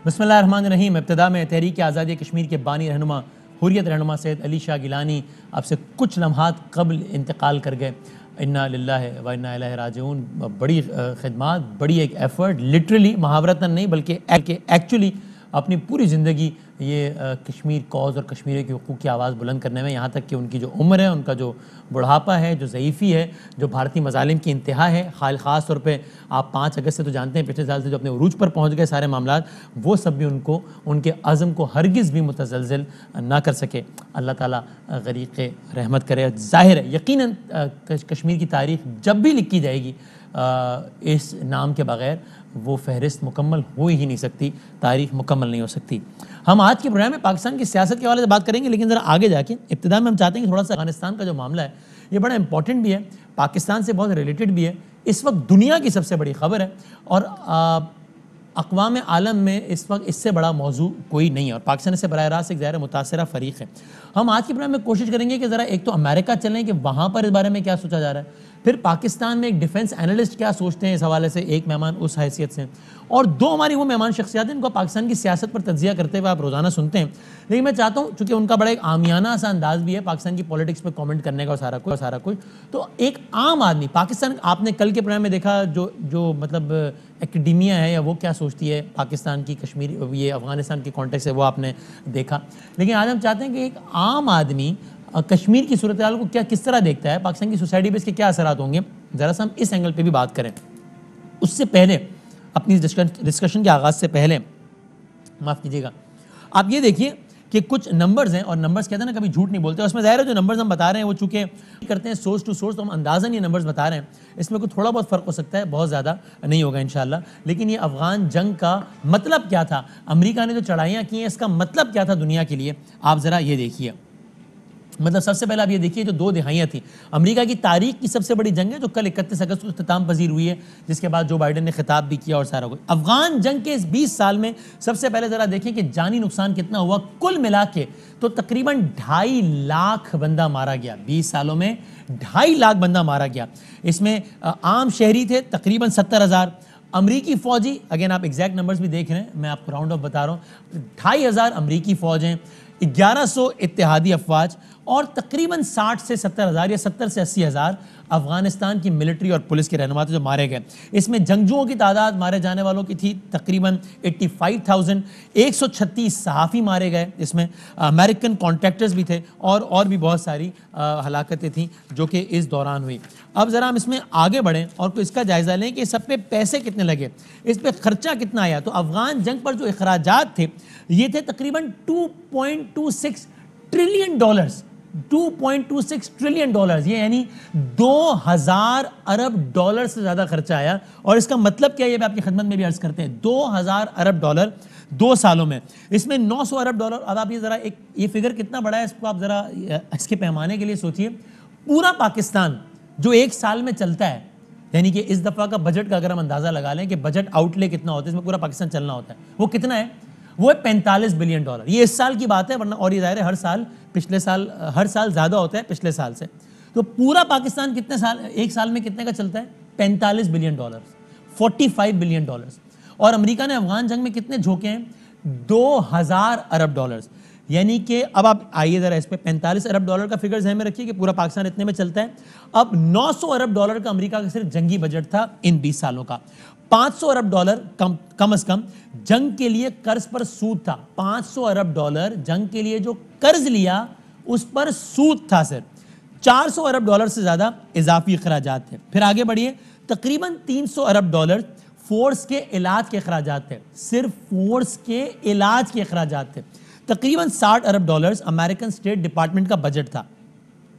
बिस्मिल्लाहिर्रहमानिर्रहीम। इब्तिदा में तहरीक आज़ादी कश्मीर के बानी रहनुमा हुर्रियत रहनुमा सैयद अली शाह गिलानी अब से कुछ लम्हात कबल इंतकाल कर गए। इन्ना लिल्लाहि व इन्ना इलैहि राजिऊन। बड़ी खिदमात, बड़ी एक एफ़र्ट, लिटरली मुहावरतन नहीं बल्कि एक्चुअली अपनी पूरी ज़िंदगी ये कश्मीर कॉज़ और कश्मीर के हुकूक़ की आवाज़ बुलंद करने में, यहाँ तक कि उनकी जो उम्र है, उनका जो बुढ़ापा है, जो ज़ईफ़ी है, जो भारतीय मज़ालिम की इंतहा है, ख़ास तौर पे आप 5 अगस्त से तो जानते हैं, पिछले साल से जो अपने उरूज पर पहुँच गए सारे मामलात, वो सब भी उनको उनके अज़म को हरगिज़ भी मुतज़लज़ल ना कर सके। अल्लाह ताला ग़रीक़ रहमत करे। ज़ाहिर है यकीनन कश्मीर की तारीख़ जब भी लिखी जाएगी इस नाम के बग़ैर वो फ़हरिस्त मुकम्मल हो ही नहीं सकती, तारीख़ मुकम्मल नहीं हो सकती। हम आज के प्रोग्राम में पाकिस्तान की सियासत के हवाले से बात करेंगे, लेकिन ज़रा आगे जाके इब्तिदा में हम चाहते हैं कि थोड़ा सा अफ़गानिस्तान का जो मामला है ये बड़ा इंपॉर्टेंट भी है, पाकिस्तान से बहुत रिलेटेड भी है। इस वक्त दुनिया की सबसे बड़ी ख़बर है और अक़वाम आलम में इस वक्त इससे बड़ा मौजू कोई नहीं है और पाकिस्तान से बराह रास्त एक ज़ाहिर मुतासरा फ़रीक़ है। हम आज के प्रोग्राम में कोशिश करेंगे कि ज़रा एक तो अमेरिका चलें कि वहाँ पर इस बारे में क्या सोचा जा रहा है, फिर पाकिस्तान में एक डिफेंस एनालिस्ट क्या सोचते हैं इस हवाले से, एक मेहमान उस हैसियत से, और दो हमारी वो मेहमान शख्सियात हैं इनको पाकिस्तान की सियासत पर तज्ज़िया करते हुए आप रोज़ाना सुनते हैं। लेकिन मैं चाहता हूँ, चूँकि उनका बड़ा एक आमियाना सा अंदाज़ भी है पाकिस्तान की पॉलिटिक्स पर कमेंट करने का और सारा कुछ, तो एक आम आदमी पाकिस्तान, आपने कल के प्रोग्राम में देखा जो मतलब एकेडमिया है या वो क्या सोचती है पाकिस्तान की कश्मीर ये अफ़गानिस्तान के कॉन्टेक्स्ट से, वो आपने देखा। लेकिन आज हम चाहते हैं कि एक आम आदमी कश्मीर की सूरत हाल को किस तरह देखता है, पाकिस्तान की सोसाइटी पे इसके क्या असरात होंगे, ज़रा सा हम इस एंगल पे भी बात करें। उससे पहले अपनी डिस्कशन के आगाज़ से पहले माफ़ कीजिएगा, आप ये देखिए कि कुछ नंबर्स हैं और नंबर्स कहते हैं ना कभी झूठ नहीं बोलते, उसमें ज़ाहिर है जो नंबर्स हम बता रहे हैं वो चूँकि करते हैं सोर्स टू सोर्स, तो हम अंदाज़न ये नंबर्स बता रहे हैं, इसमें कोई थोड़ा बहुत फ़र्क हो सकता है, बहुत ज़्यादा नहीं होगा इंशाअल्लाह। लेकिन ये अफ़गान जंग का मतलब क्या था, अमेरिका ने जो चढ़ाइयाँ की हैं इसका मतलब क्या था दुनिया के लिए, आप ज़रा ये देखिए। मतलब सबसे पहले आप ये देखिए, जो 2 दिहाइयाँ थी, अमेरिका की तारीख की सबसे बड़ी जंग है जो कल 31 अगस्त को इख्तिताम पजीर हुई है, जिसके बाद जो बाइडन ने खिताब भी किया और सारा कुछ। अफगान जंग के इस 20 साल में सबसे पहले ज़रा देखें कि जानी नुकसान कितना हुआ। कुल मिला के तो तकरीबन 2.5 लाख बंदा मारा गया, 20 सालों में 2.5 लाख बंदा मारा गया। इसमें आम शहरी थे तकरीबन 70,000, अमरीकी फ़ौजी, अगेन आप एग्जैक्ट नंबर्स भी देख रहे हैं, मैं आपको राउंड ऑफ बता रहा हूँ, 2,500 अमरीकी फ़ौज हैं, 1100 इत्तेहादी अफवाज और तकरीबन 60 से 70,000 या 70 से 80,000 अफगानिस्तान की मिलिट्री और पुलिस के रहनुमा जो मारे गए। इसमें जंगजुओं की तादाद मारे जाने वालों की थी तकरीबन 85,000, 136 सहाफ़ी मारे गए, इसमें अमेरिकन कॉन्ट्रैक्टर्स भी थे और भी बहुत सारी हलाकतें थीं जो कि इस दौरान हुई। अब ज़रा हम इसमें आगे बढ़ें और इसका जायज़ा लें कि सब पे पैसे कितने लगे, इस पर ख़र्चा कितना आया। तो अफ़गान जंग पर जो अखराजात थे ये थे तकरीबन $2.26 ट्रिलियन, 2.26 ट्रिलियन डॉलर्स, ये यानी 2,000 अरब डॉलर से ज़्यादा खर्चा आया। और इसका मतलब क्या है ये आपकी खिदमत में भी अर्ज़ करते हैं, 2,000 अरब डॉलर 2 सालों में, इसमें 900 अरब डॉलर। अब आप ये ज़रा ये फिगर कितना बड़ा है इसको आप ज़रा इसके पैमाने के लिए सोचिए। पूरा पाकिस्तान जो 1 साल में चलता है, यानी कि इस दफ़ा का बजट का अगर हम अंदाज़ा लगा लें कि बजट आउटले कितना होता है, इसमें पूरा पाकिस्तान चलना होता है, वो कितना है, वो है 45 बिलियन डॉलर। ये इस साल की बात है, वरना और ये ज़ाहिर है हर साल ज़्यादा होता है पिछले साल से। तो पूरा पाकिस्तान कितने साल, 1 साल में कितने का चलता है, 45 बिलियन डॉलर, 45 बिलियन डॉलर्स। और अमेरिका ने अफगान जंग में कितने झोंके हैं, 2,000 अरब डॉलर्स। यानी कि अब आप आइए ज़रा इस पर 45 अरब डॉलर का फिगर ज़हन में रखिए कि पूरा पाकिस्तान इतने में चलता है। अब 900 अरब डॉलर का अमेरिका का सिर्फ जंगी बजट था इन 20 सालों का। 500 अरब डॉलर कम से कम जंग के लिए कर्ज पर सूद था। 500 अरब डॉलर जंग के लिए जो कर्ज लिया उस पर सूद था सिर्फ। 400 अरब डॉलर से ज़्यादा इजाफी अखराजात थे। फिर आगे बढ़िए, तकरीबन 300 अरब डॉलर फोर्स के इलाज के अखराजात थे, सिर्फ फोर्स के इलाज के अखराजात थे। तकरीबन 60 अरब डॉलर्स अमेरिकन स्टेट डिपार्टमेंट का बजट था।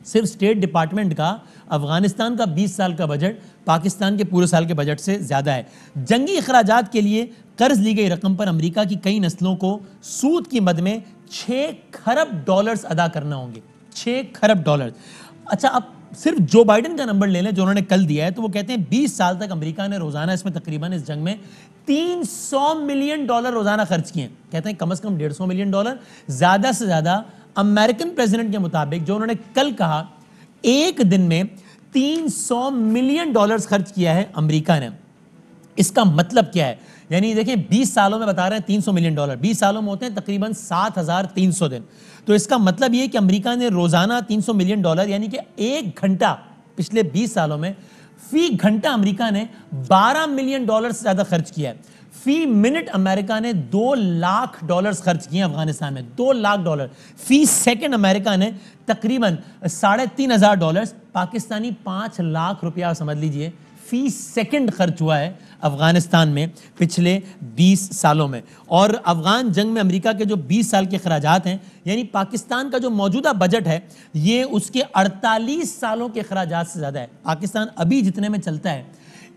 सिर्फ स्टेट डिपार्टमेंट का अफगानिस्तान का 20 साल का बजट पाकिस्तान के पूरे साल के बजट से ज़्यादा है। जंगी अखराजात के लिए कर्ज ली गई रकम पर अमेरिका की कई नस्लों को सूद की मद में 6 खरब डॉलर्स अदा करना होंगे, 6 खरब डॉलर। अच्छा, अब सिर्फ जो बाइडन का नंबर ले लें जो उन्होंने कल दिया है, तो वो कहते हैं 20 साल तक अमेरिका ने रोज़ाना इसमें तकरीबन इस जंग में $300 मिलियन रोज़ाना खर्च किए। कहते हैं कम से कम $150 मिलियन, ज़्यादा से ज़्यादा अमेरिकन प्रेसिडेंट के मुताबिक जो उन्होंने कल कहा, एक दिन में $300 मिलियन खर्च किया है अमेरिका ने। इसका मतलब क्या है, यानी देखिए 20 सालों में बता रहे हैं $300 मिलियन, 20 सालों में होते हैं तकरीबन 7,300 दिन। तो इसका मतलब ये कि अमेरिका ने रोजाना $300 मिलियन यानी कि एक घंटा पिछले 20 सालों में फी घंटा अमेरिका ने $12 मिलियन से ज्यादा खर्च किया है। फी मिनट अमेरिका ने $2 लाख खर्च किए अफगानिस्तान में, $2 लाख। फी सेकंड अमेरिका ने तकरीबन $3,500, पाकिस्तानी 5 लाख रुपया समझ लीजिए फी सेकंड खर्च हुआ है अफगानिस्तान में पिछले 20 सालों में। और अफगान जंग में अमेरिका के जो 20 साल के खराजात हैं, यानी पाकिस्तान का जो मौजूदा बजट है ये उसके 48 सालों के खराजात से ज़्यादा है। पाकिस्तान अभी जितने में चलता है,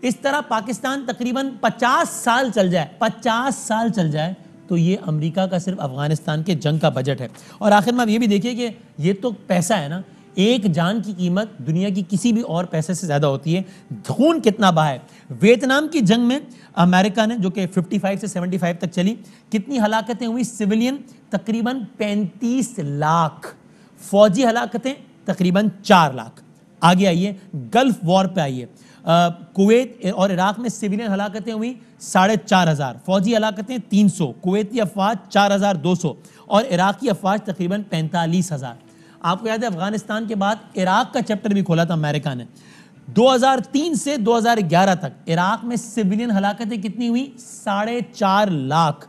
इस तरह पाकिस्तान तकरीबन 50 साल चल जाए, 50 साल चल जाए तो ये अमेरिका का सिर्फ अफगानिस्तान के जंग का बजट है। और आखिर में आप ये भी देखिए कि ये तो पैसा है ना, एक जान की कीमत दुनिया की किसी भी और पैसे से ज़्यादा होती है। खून कितना बहा है। वियतनाम की जंग में अमेरिका ने, जो कि 55 से 75 तक चली, कितनी हलाकतें हुई सिविलियन? तकरीबन 35 लाख। फौजी हलाकतें तकरीबन 4 लाख। आगे आइए, गल्फ वॉर पे आइए। कुवैत और इराक में सिविलियन हलाकतें हुई 4,500, फौजी हलाकतें 300, कुवैती अफवाज 4,200 और इराकी अफवाज तकरीबन 45,000। आपको याद है अफगानिस्तान के बाद इराक का चैप्टर भी खोला था अमेरिका ने। 2003 से 2011 तक इराक में सिविलियन हलाकतें कितनी हुई? 4.5 लाख।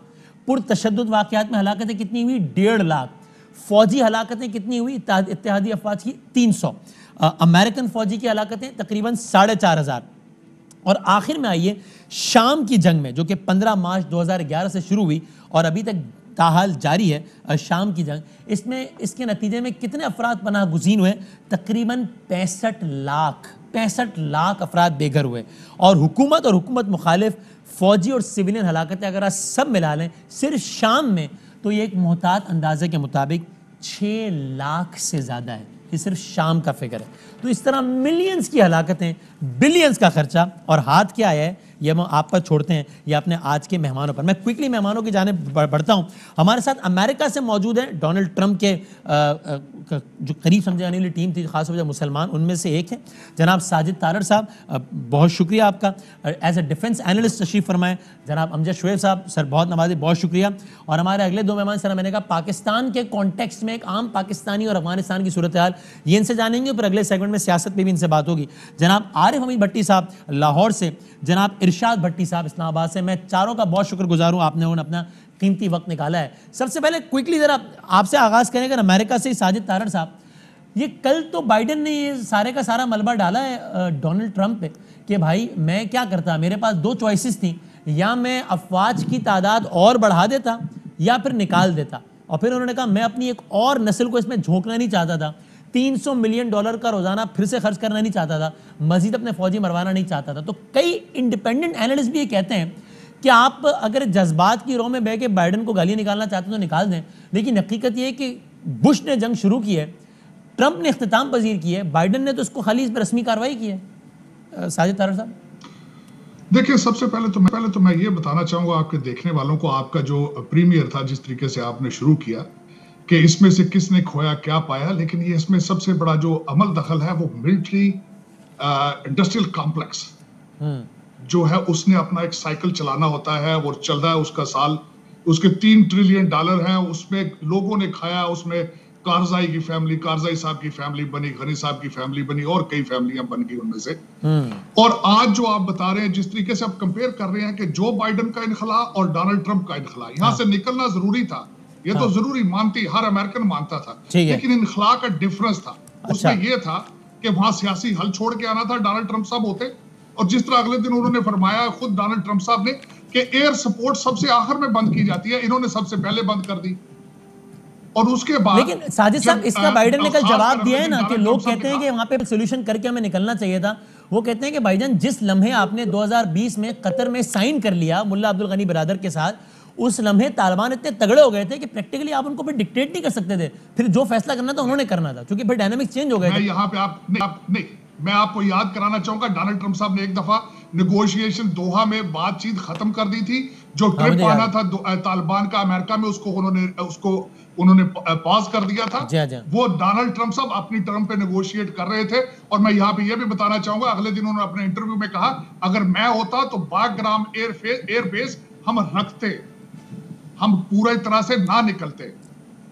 पुरतशद्दुद वाक़यात में हलाकतें कितनी हुई? 1.5 लाख। फौजी हलाकतें कितनी हुई इत्तेहादी अफवाज की? 300। अमेरिकन फौजी की हलाकतें तकरीबन 4,500। और आखिर में आइए शाम की जंग में, जो कि 15 मार्च 2011 से शुरू हुई और अभी तक ताहाल जारी है शाम की जंग। इसमें इसके नतीजे में कितने अफराद पनाह गुज़ीन हुए? तकरीबन 65 लाख अफराद बेघर हुए। और हुकूमत मुखालिफ फौजी और सिविलियन हलाकतें अगर आप सब मिला लें सिर्फ शाम में, तो ये एक मोहतात अंदाजे के मुताबिक 6 लाख से ज़्यादा है। ये सिर्फ शाम का फिगर है। तो इस तरह मिलियंस की हलाकतें, बिलियंस का खर्चा, और हाथ क्या है ये हम आप पर छोड़ते हैं या अपने आज के मेहमानों पर। मैं क्विकली मेहमानों की जाने बढ़ता हूं। हमारे साथ अमेरिका से मौजूद है डोनाल्ड ट्रंप के जो करीब समझे जाने वाली टीम थी, खास वजह मुसलमान, उनमें से एक है जनाब साजिद तारड़ साहब। बहुत शुक्रिया आपका एज ए डिफेंस एनालिस्ट तशरीफ़ फरमाएं। जनाब अमजद शुएब साहब, सर बहुत नवाजी, बहुत शुक्रिया। और हमारे अगले दो मेहमान, सर मैंने कहा पाकिस्तान के कॉन्टेक्स्ट में एक आम पाकिस्तानी और अफगानिस्तान की सूरत हाल, ये इनसे जानेंगे, पर अगले सेगमेंट में सियासत पे भी इनसे बात होगी। जनाब आरिफ हमीद भट्टी साहब लाहौर से, जनाब इरशाद भट्टी साहब इस्लामाबाद से, मैं चारों का बहुत शुक्रगुजार हूँ, आपने उन्हें अपना कीमती वक्त निकाला है। सबसे पहले क्विकली जरा आपसे आगाज़ करें, अगर अमेरिका से साजिद तारड़ साहब, ये कल तो बाइडेन ने ये सारे का सारा मलबा डाला है डोनाल्ड ट्रंप पे कि भाई मैं क्या करता, मेरे पास दो चॉइसेस थी, या मैं अफवाज की तादाद और बढ़ा देता या फिर निकाल देता। और फिर उन्होंने कहा मैं अपनी एक और नस्ल को इसमें झोंकना नहीं चाहता था, $300 मिलियन का रोजाना फिर से खर्च करना नहीं चाहता था, मजीद अपने फौजी मरवाना नहीं चाहता था। तो कई इंडिपेंडेंट एनालिस्ट भी ये कहते हैं कि आप अगर जज्बात की रो में बह के बाइडेन को गाली निकालना चाहते हैं तो निकाल दें, लेकिन हकीकत ये है कि बुश ने जंग शुरू की है, ट्रंप ने इख्तिताम पजीर की है, बाइडेन ने तो उसको खाली इस पर रस्मी कार्रवाई की है। साजिद तारड़ साहब, देखिए सबसे पहले तो मैं ये बताना चाहूंगा आपके देखने वालों को, आपका जो प्रीमियर था जिस तरीके से आपने शुरू किया कि इसमें से किसने खोया क्या पाया, लेकिन ये इसमें सबसे बड़ा जो अमल दखल है वो मिलिट्री इंडस्ट्रियल कॉम्प्लेक्स जो है, उसने अपना एक साइकिल चलाना होता है, वो चल रहा है उसका साल, उसके $3 ट्रिलियन हैं, उसमें लोगों ने खाया, उसमें कारजाई की फैमिली, कारजाई साहब की फैमिली बनी, गनी साहब की फैमिली बनी और कई फैमिलियां बन गई उनमें से। और आज जो आप बता रहे हैं, जिस तरीके से आप कंपेयर कर रहे हैं कि जो बाइडेन का इनखला और डोनाल्ड ट्रंप का इनखला, यहां से निकलना जरूरी था, ये तो जरूरी मानती, हर अमेरिकन मानता था, लेकिन इनखला का डिफरेंस था। उसमें यह था कि वहां सियासी हल छोड़ के आना था, डोनाल्ड ट्रंप साहब होते। और जिस तरह अगले दिन उन्होंने फरमाया खुद डोनाल्ड ट्रंप साहब ने कि एयर सपोर्ट सबसे आखिर में बंद की जाती है, इन्होंने सबसे पहले बंद कर दी। और उसके बाद लेकिन साजिद साहब इसका बाइडेन ने कल जवाब दिया है ना कि लोग कहते हैं कि वहां पे सोल्यूशन करके हमें निकलना चाहिए था। वो कहते हैं कि भाईजान जिस लम्हे आपने 2020 में कतर में साइन कर लिया मुल्ला अब्दुल गनी बिरादर के साथ, उस लम्हे तालिबान इतने तगड़े हो गए थे कि प्रैक्टिकली आप उनको फिर डिक्टेट नहीं कर सकते थे, फिर जो फैसला करना था उन्होंने करना था, क्योंकि फिर डायनामिक्स चेंज हो गए थे। यहाँ पे मैं आपको याद कराना चाहूंगा, डोनाल्ड ट्रंप साहब ने एक दफा नेगोशिएशन दोहा में बातचीत खत्म कर दी थी, जो ट्रिप आना था तालिबान का अमेरिका में, उसको उन्होंने पॉज कर दिया था। वो डोनाल्ड ट्रंप साहब अपनी टर्म पे नेगोशिएट कर रहे थे। और मैं यहाँ पे ये भी बताना चाहूंगा, अगले दिन उन्होंने अपने इंटरव्यू में कहा अगर मैं होता तो बागराम एयरबेस हम रखते, हम पूरी तरह से ना निकलते।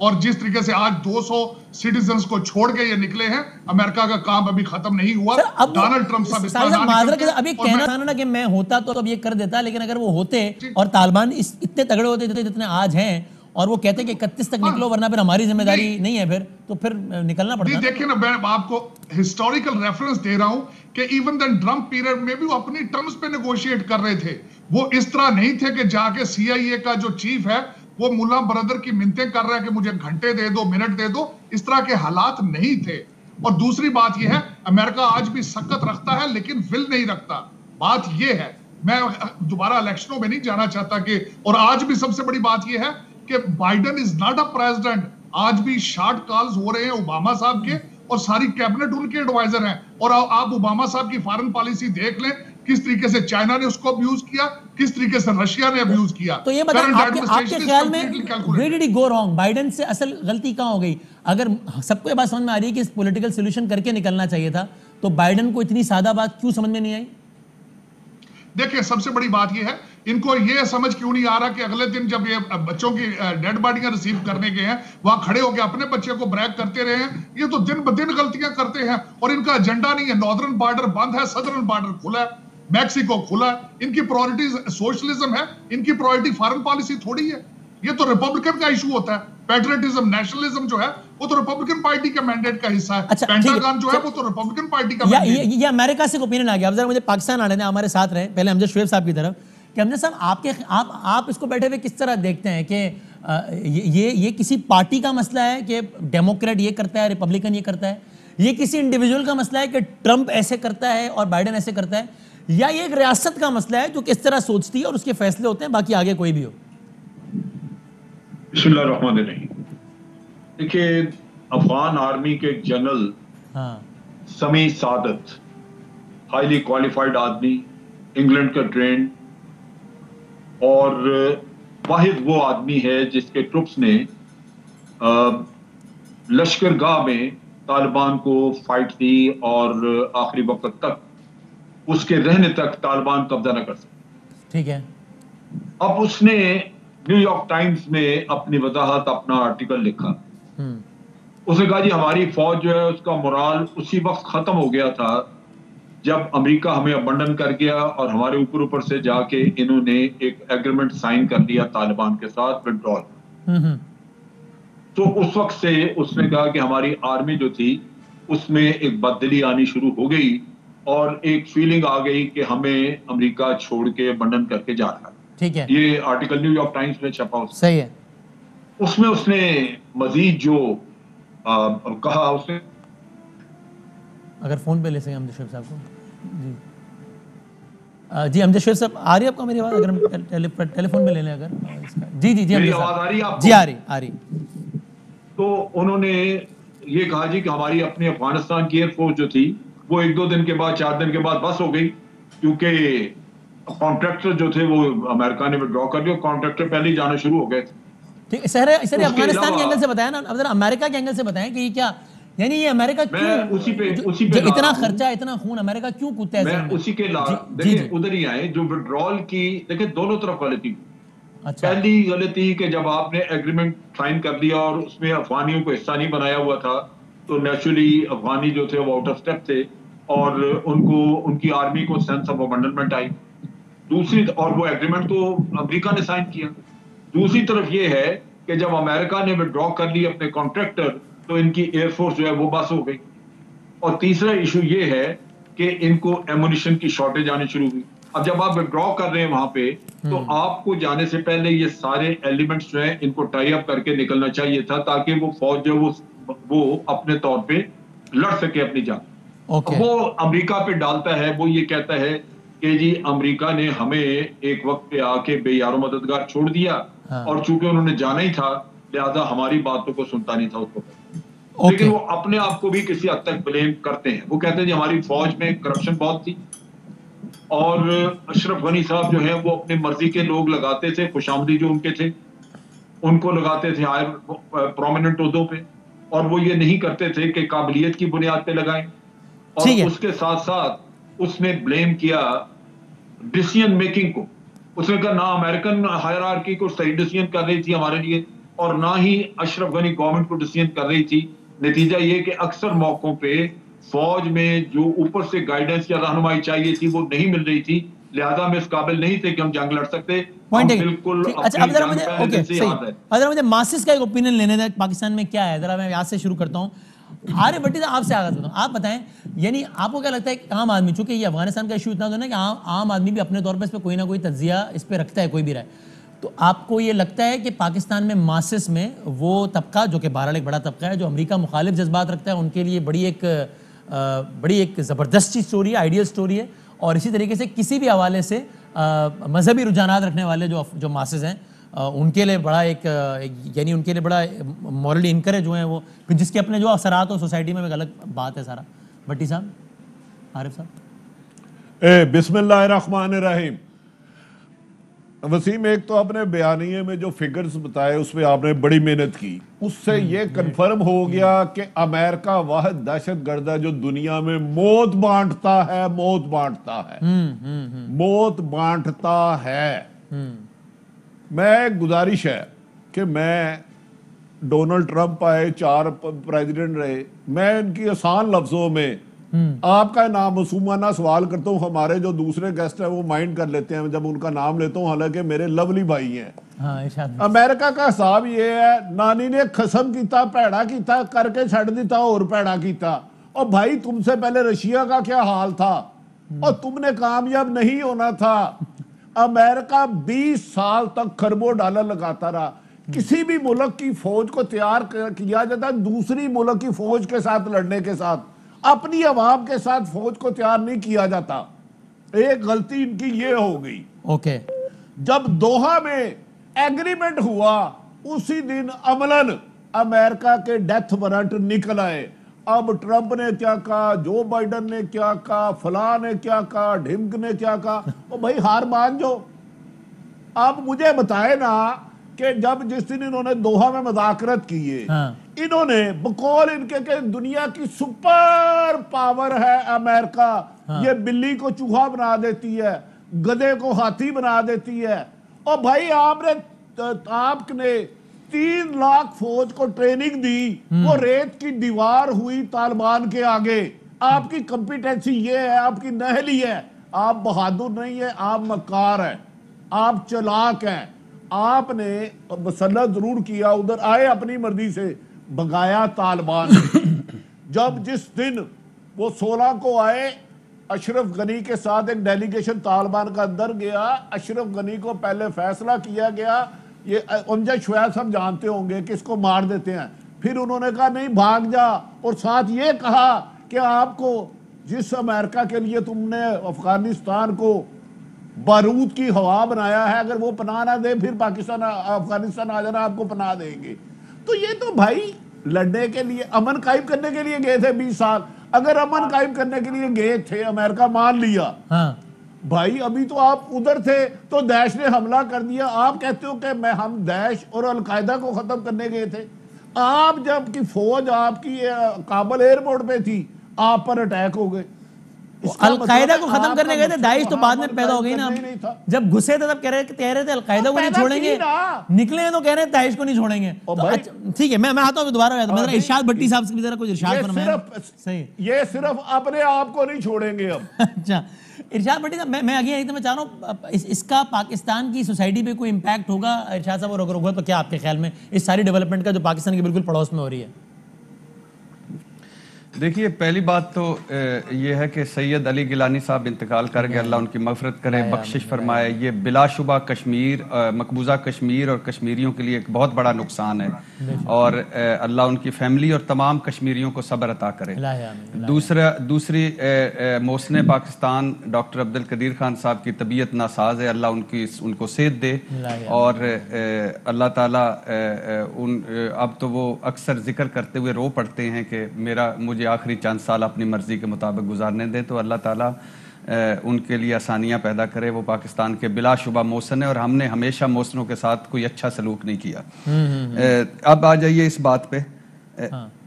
और जिस तरीके से आज 200 सिटीजन्स को छोड़ के ये निकले हैं, अमेरिका का काम अभी खत्म नहीं हुआ। डोनाल्ड ट्रंप साहब इस तरह ना निकलते। अभी कहना था ना कि मैं होता तो अब ये कर देता, लेकिन अगर वो होते और तालिबान इतने तगड़े होते जितने आज हैं, और वो कहते कि 31 तक निकलो वरना फिर हमारी जिम्मेदारी नहीं है, फिर निकलना पड़ता। देखिए ना, मैं आपको हिस्टोरिकल रेफरेंस दे रहा हूं कि इवन द ट्रंप पीरियड में भी वो अपनी टर्म्स पे नेगोशिएट कर रहे थे। वो इस तरह नहीं थे कि जाके CIA का जो चीफ है वो मुल्ला ब्रदर की मिन्नतें कर रहा है कि मुझे घंटे दे दो, मिनट दे दो। इस तरह के हालात नहीं थे। और दूसरी बात यह है, अमेरिका आज भी सख्त रखता है लेकिन विल नहीं रखता। बात यह है, मैं दोबारा इलेक्शनों में नहीं जाना चाहता कि, और आज भी सबसे बड़ी बात यह है कि Biden is not a president. आज भी शॉर्ट कॉल्स हो रहे हैं ओबामा साहब के, और सारी कैबिनेट उनके एडवाइजर हैं। और आप ओबामा साहब की फॉरेन पॉलिसी देख लें, किस तरीके से चाइना ने उसको अब्यूज किया, किस तरीके से रशिया ने अब्यूज किया। तो ये बताएं, आपके ख्याल में where did he go wrong? Biden से असल गलती कहां हो गई? अगर सबको ये बात समझ में आ रही है कि इस पॉलिटिकल सोल्यूशन करके निकलना चाहिए था, तो बाइडेन को इतनी सादा बात क्यों समझ में नहीं आई? देखिए, सबसे बड़ी बात यह है, इनको यह समझ क्यों नहीं आ रहा कि अगले दिन जब ये बच्चों की डेड बॉडियां रिसीव करने गए हैं, वहां खड़े होकर अपने बच्चे को ब्रैग करते रहे हैं। ये तो दिन ब दिन गलतियां करते हैं, और इनका एजेंडा नहीं है। नॉर्दर्न बॉर्डर बंद है, सदर्न बॉर्डर खुला है, मैक्सिको खुला है। इनकी प्रायोरिटीज सोशलिज्म है, इनकी प्रायोरिटी फॉरेन पॉलिसी थोड़ी है। ये तो रिपब्लिकन का इशू होता है। पैट्रियटिज्म, नेशनलिज्म जो है वो तो रिपब्लिकन पार्टी के मैंडेट का हिस्सा है। अच्छा, पेंटागन जो है वो तो रिपब्लिकन पार्टी का मैंडेट है। ये अमेरिका से ओपिनियन आ गया। अब जरा मुझे पाकिस्तान आने दें, हमारे साथ रहे पहले अमजद शुएब साहब की तरफ, कि अमजद साहब आप इसको बैठे हुए किस तरह देखते हैं कि ये किसी पार्टी का मसला है कि डेमोक्रेट ये करता है, रिपब्लिकन ये करता है, ये किसी इंडिविजुअल का मसला है कि ट्रंप ऐसे करता है और बाइडेन ऐसे करता है, या ये एक रियासत का मसला है जो किस तरह सोचती है और उसके फैसले होते हैं, बाकी आगे कोई भी हो? बिस्मिल्लाहिर्रहमानिर्रहीम। देखिए, अफगान आर्मी के जनरल समी सादत, हाईली क्वालिफाइड आदमी, इंग्लैंड का ट्रेंड, और वाहिद वो आदमी है जिसके ट्रुप्स ने लश्करगाह में तालिबान को फाइट दी और आखिरी वक्त तक उसके रहने तक तालिबान कब्जा न कर सके। ठीक है। अब उसने न्यूयॉर्क टाइम्स में अपनी वजाहत, अपना आर्टिकल लिखा। उसने कहा जी हमारी फौज जो है उसका मोराल उसी वक्त खत्म हो गया था जब अमेरिका हमें अबंडन कर गया और हमारे ऊपर से जाके इन्होंने एक एग्रीमेंट साइन कर लिया तालिबान के साथ, विड्रॉल। तो उस वक्त से उसने कहा कि हमारी आर्मी जो थी उसमें एक बददिली आनी शुरू हो गई और एक फीलिंग आ गई कि हमें अमेरिका छोड़ के अबंडन करके जा रहा है। ठीक है। ये आर्टिकल न्यूयॉर्क टाइम्स में छपा। सही है। उसमें उसने मजीद जो कहा, उसने अगर फोन पे ले सके अमजद शुएब साहब को। जी अमजद शुएब साहब, आ रही है आपको मेरी आवाज? अगर हम टेलीफोन पे ले लें अगर इसका। जी जी जी मेरी आवाज आ रही है आपको? जी आ रही। तो उन्होंने ये कहा जी कि हमारी अपनी अफगानिस्तान की एयरफोर्स जो थी वो 1-2 दिन के बाद, 4 दिन के बाद बस हो गई, क्योंकि कॉन्ट्रैक्टर जो थे वो अमेरिका ने विड्रॉ कर दिया। कॉन्ट्रैक्टर पहले ही जाना शुरू हो गए थे। ठीक, सर अफगानिस्तान के एंगल से बताया ना, अब जरा अमेरिका के एंगल से बताएं कि क्या, यानी ये अमेरिका क्यों उसी पे इतना खर्चा, इतना खून अमेरिका क्यों कूदता है? मैं उसी के देखिए उधर ही आए जो विड्रॉल की। देखिए दोनों तरफ गलती। अच्छा। पहली गलती कि जब आपने एग्रीमेंट साइन कर दिया और उसमें अफगानियों को हिस्सा नहीं बनाया हुआ था, तो नेचुरली अफगानी जो थे वो आउट ऑफ स्टेप थे और उनको, उनकी आर्मी को सेंस ऑफ अबंडनमेंट आई। दूसरी, और वो एग्रीमेंट तो अमेरिका ने साइन किया। दूसरी तरफ ये है कि जब अमेरिका ने विड्रॉ कर ली अपने कॉन्ट्रैक्टर, तो इनकी एयरफोर्स जो है वो बस हो गई। और तीसरा इशू ये है कि इनको एमुनिशन की शॉर्टेज आनी शुरू हुई। अब जब आप विड्रॉ कर रहे हैं वहां पे, तो आपको जाने से पहले ये सारे एलिमेंट्स जो हैं इनको टाई अप करके निकलना चाहिए था, ताकि वो फौज जो वो अपने तौर पे लड़ सके अपनी जान। वो अमेरिका पे डालता है, वो ये कहता है कि जी अमेरिका ने हमें एक वक्त पे आके बेयारो मददगार छोड़ दिया, और चूंकि उन्होंने जाना ही था लिहाजा हमारी बातों को सुनता नहीं था उसको। लेकिन वो अपने आप को भी किसी हद तक ब्लेम करते हैं। वो कहते हैं जी हमारी फौज में करप्शन बहुत थी और अशरफ गनी साहब जो है वो अपनी मर्जी के लोग लगाते थे, खुशामदी जो उनके थे उनको लगाते थे हायर प्रोमिनेंट ओहदों पे, और वो ये नहीं करते थे कि काबिलियत की बुनियाद पे लगाएं। और उसके साथ साथ उसने ब्लेम किया डिसीजन मेकिंग को। उसने कहा ना अमेरिकन हायरार्की को सही डिसीजन कर रही थी हमारे लिए और ना ही अशरफ गनी गवर्नमेंट को डिसीजन कर रही थी। नतीजा ये कि अक्सर मौकों पे फौज में जो ऊपर से गाइडेंस या रहनुमाई चाहिए थी वो नहीं मिल रही थी, लिहाजा हम इस काबिल नहीं थे कि हम जंग लड़ सकते। बिल्कुल। अच्छा, अब जरा मुझे ओके सही, अब मुझे मासिस का एक ओपिनियन लेने दें पाकिस्तान में क्या है, जरा मैं यहाँ से शुरू करता हूँ। आर्य भट्टी साहब आपसे आगाज करता हूँ, आप बताएं, यानी आपको क्या लगता है कि आम आदमी, चूंकि ये अफगानिस्तान का इशू इतना तो ना कि आम आदमी भी अपने तौर पर इस पर कोई ना कोई तज्जिया इस पर रखता है, कोई भी रहा है, तो आपको ये लगता है कि पाकिस्तान में मासिस में वो तबका जो कि बहरहाल एक बड़ा तबका है जो अमेरिका मुखालिफ जज्बात रखता है, उनके लिए बड़ी एक ज़बरदस्त स्टोरी है, आइडियल स्टोरी है, और इसी तरीके से किसी भी हवाले से मजहबी रुझानात रखने वाले जो मासिस हैं उनके लिए बड़ा एक यानी उनके लिए बड़ा मॉरली इनकरेज हुए हैं वो, जिसके अपने जो असरात हो सोसाइटी में एक अलग बात है सारा। भट्टी साहब, आरिफ साहब। बिस्मिल्लाहिर्रहमानिर्रहीम। वसीम, एक तो आपने बयानिए में जो फिगर्स बताए उसमें आपने बड़ी मेहनत की, उससे ये कंफर्म हो गया कि अमेरिका वाहिद दहशतगर्द है जो दुनिया में मौत बांटता है, मौत बांटता है। मैं गुजारिश है कि मैं डोनाल्ड ट्रंप आए, 4 प्रेसिडेंट रहे, मैं इनकी आसान लफ्जों में आपका नाम मासूमाना सवाल करता हूँ। हमारे जो दूसरे गेस्ट हैं वो माइंड कर लेते हैं जब उनका नाम लेता हूँ, हालांकि मेरे लवली भाई हैं। अमेरिका का हिसाब ये है, नानी ने खसम किया, भैड़ा किया, करके छड़ दिता और भैड़ा किया। और भाई तुमसे पहले रशिया का क्या हाल था और तुमने कामयाब नहीं होना था। अमेरिका 20 साल तक खरबों डॉलर लगाता रहा। किसी भी मुल्क की फौज को तैयार किया जाता है दूसरी मुल्क की फौज के साथ लड़ने के साथ, अपनी अवाम के साथ फौज को तैयार नहीं किया जाता। एक गलती इनकी ये हो गई। ओके। जब दोहा में एग्रीमेंट हुआ उसी दिन अमलन अमेरिका के डेथ वारंट निकल आए। अब ट्रंप ने क्या कहा, जो बाइडन ने क्या कहा, फलां ने क्या कहा, ढिमक ने क्या कहा, ओ भाई हार मान जो। आप मुझे बताए ना कि जब जिस दिन इन्होंने दोहा में मुज़ाकरत किए, इन्होंने बकौल इनके के दुनिया की सुपर पावर है अमेरिका, ये बिल्ली को चूहा बना देती है, गधे को हाथी बना देती है। और भाई आपने 3 लाख फौज को ट्रेनिंग दी, वो रेत की दीवार हुई तालिबान के आगे। आपकी कंपिटेंसी ये है, आपकी नहली है, आप बहादुर नहीं है, आप मक्कार है, आप चलाक हैं। आपने मसला जरूर किया, उधर आए अपनी मर्जी से, भगाया तालिबान। जब जिस दिन वो 16 को आए, अशरफ गनी के साथ एक डेलीगेशन तालिबान का अंदर गया। अशरफ गनी को पहले फैसला किया गया, ये अमजद शुएब सब जानते होंगे कि इसको मार देते हैं। फिर उन्होंने कहा नहीं भाग जा, और साथ ये कहा कि आपको जिस अमेरिका के लिए तुमने अफगानिस्तान को बारूद की हवा बनाया है, अगर वो पनाह ना दे फिर पाकिस्तान अफगानिस्तान आ जाना, आपको पनाह देंगे। तो ये तो भाई लड़ने के लिए, अमन कायम करने के लिए गए थे 20 साल। अगर अमन कायम करने के लिए गए थे, अमेरिका मान लिया, भाई अभी तो आप उधर थे तो दैश ने हमला कर दिया। आप कहते हो कि हम दैश और अलकायदा को खत्म करने गए थे। आप जब की फौज आपकी काबुल एयरपोर्ट पे थी, आप पर अटैक हो गए। अलकायदा को खत्म करने गए थे, दाइश तो बाद में पैदा हो गई ना। जब घुसे थे तब कह रहे थे अलकायदा को नहीं छोड़ेंगे, निकले तो कह रहे थे दाइश को नहीं छोड़ेंगे। तो ठीक है, मैं आता हूँ दोबारा। इरशाद भट्टी साहब से भी जरा कुछ इरशाद फरमाएं। सही, ये सिर्फ अपने आप को नहीं छोड़ेंगे अब। अच्छा इरशाद भट्टी साहब, मैं आगे एकदम चाह रहा हूँ, इसका पाकिस्तान की सोसाइटी पे कोई इम्पैक्ट होगा इरशाद साहब, और अगर होगा तो क्या आपके ख्याल में इस सारी डेवलपमेंट का जो पाकिस्तान के बिल्कुल पड़ोस में हो रही है? देखिए, पहली बात तो ये है कि सैयद अली गिलानी साहब इंतकाल कर गए, अल्लाह उनकी मग़फ़िरत करे, बख्शिश फरमाए। ये बिलाशुबा कश्मीर, मकबूजा कश्मीर और कश्मीरियों के लिए एक बहुत बड़ा नुकसान है, और अल्लाह उनकी फैमिली और तमाम कश्मीरियों को सब्र अता करे। दूसरी मोहसिन पाकिस्तान डॉक्टर अब्दुल कदीर खान साहब की तबीयत नासाज है, अल्लाह उनको सेहत दे, और अल्लाह ताला अब तो वो अक्सर जिक्र करते हुए रो पड़ते हैं कि मुझे आखिरी चंद साल अपनी मर्जी के मुताबिक गुजारने दें, तो अल्लाह ताला उनके लिए आसानियां पैदा करे। वो पाकिस्तान के बिलाशुबा मोहसिन है, और हमने हमेशा मोहसिनों के साथ कोई अच्छा सलूक नहीं किया। अब आ जाइए इस बात पे।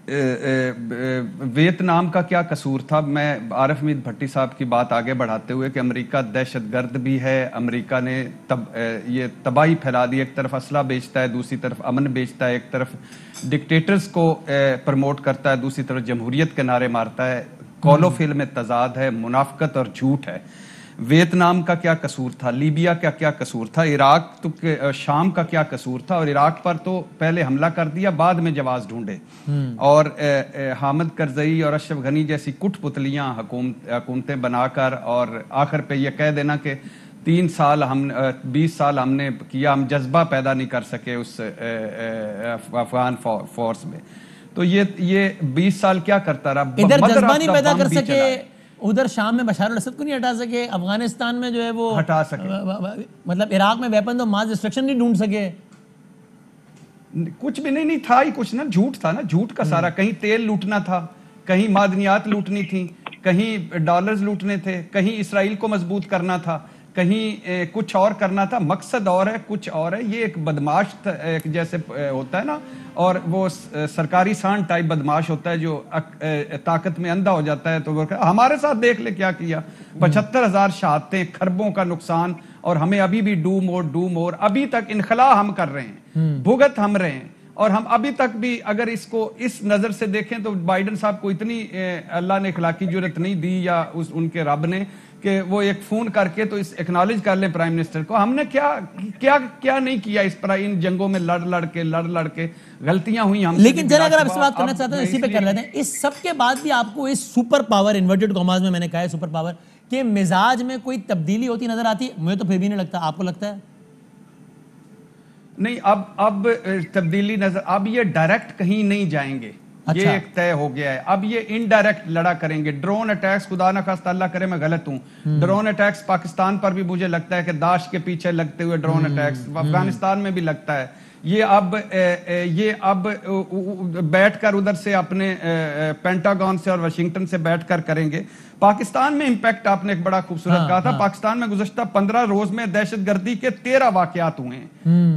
वियतनाम का क्या कसूर था? मैं आरिफ हमीद भट्टी साहब की बात आगे बढ़ाते हुए कि अमेरिका दहशतगर्द भी है, अमेरिका ने ये तबाही फैला दी, एक तरफ असला बेचता है, दूसरी तरफ अमन बेचता है, एक तरफ डिक्टेटर्स को प्रमोट करता है, दूसरी तरफ जमहूरियत के नारे मारता है। कौलो-फिल में तजाद है, मुनाफकत और झूठ है। वियतनाम का क्या कसूर था? लीबिया का क्या कसूर था? इराक तो शाम का क्या कसूर था? और इराक पर तो पहले हमला कर दिया, बाद में जवाब ढूंढे। और हामिद करजई और अशरफ गनी जैसी कुठपुतलियां हुकूमतें बनाकर और आखिर पे ये कह देना कि 3 साल हम 20 साल हमने किया, हम जज्बा पैदा नहीं कर सके उस अफगान फोर्स में। तो ये 20 साल क्या करता रहा? इधर जज्बा नहीं पैदा कर सके, उधर शाम में बशार अल-असद को नहीं हटा सके, अफगानिस्तान में जो है वो हटा सके, मतलब इराक में वेपन तो मास डिस्ट्रक्शन नहीं ढूंढ सके। कुछ भी नहीं था ही कुछ ना, झूठ था ना, झूठ का सारा। कहीं तेल लूटना था, कहीं मादनियात लूटनी थी, कहीं डॉलर्स लूटने थे, कहीं इसराइल को मजबूत करना था, कहीं कुछ और करना था। मकसद और है, कुछ और है। ये एक बदमाश जैसे होता है ना, और वो सरकारी सांड टाइप बदमाश होता है जो ताकत में अंधा हो जाता है। तो वो हमारे साथ देख ले क्या किया, 75,000 शहादतें, खरबों का नुकसान, और हमें अभी भी डू मोर। अभी तक इनखला हम कर रहे हैं, भुगत हम रहे हैं, और हम अभी तक भी अगर इसको इस नजर से देखें तो बाइडन साहब को इतनी अल्लाह ने इखलाकी जुर्रत नहीं दी या उनके रब ने कि वो एक फोन करके तो इस एक्नॉलेज कर लें प्राइम मिनिस्टर को। हमने क्या नहीं किया इस पर, इन जंगों में लड़ लड़ के गलतियां हुई हम। लेकिन जरा अगर आप इस बात करना चाहते हैं, इसी पे कर लेते हैं। इस सब के बाद भी आपको इस सुपर पावर, इन्वर्टेड कॉमास में मैंने कहा है सुपर पावर, के मिजाज में कोई तब्दीली होती नजर आती है? मुझे तो फिर भी नहीं लगता। आपको लगता है? नहीं, अब तब्दीली नजर, अब ये डायरेक्ट कहीं नहीं जाएंगे। अच्छा। ये एक तय हो गया है। अब ये इनडायरेक्ट लड़ा करेंगे। ड्रोन अटैक्स, खुदा ना खास्ता अल्लाह करे मैं गलत हूं, ड्रोन अटैक्स पाकिस्तान पर भी मुझे लगता है कि दाश के पीछे लगते हुए ड्रोन अटैक्स अफगानिस्तान में भी लगता है। ये अब बैठकर उधर से अपने पेंटागन से और वाशिंगटन से बैठकर करेंगे। पाकिस्तान में इंपैक्ट आपने एक बड़ा खूबसूरत कहा था। पाकिस्तान में गुज़श्ता 15 रोज में दहशतगर्दी के 13 वाकयात हुए हैं,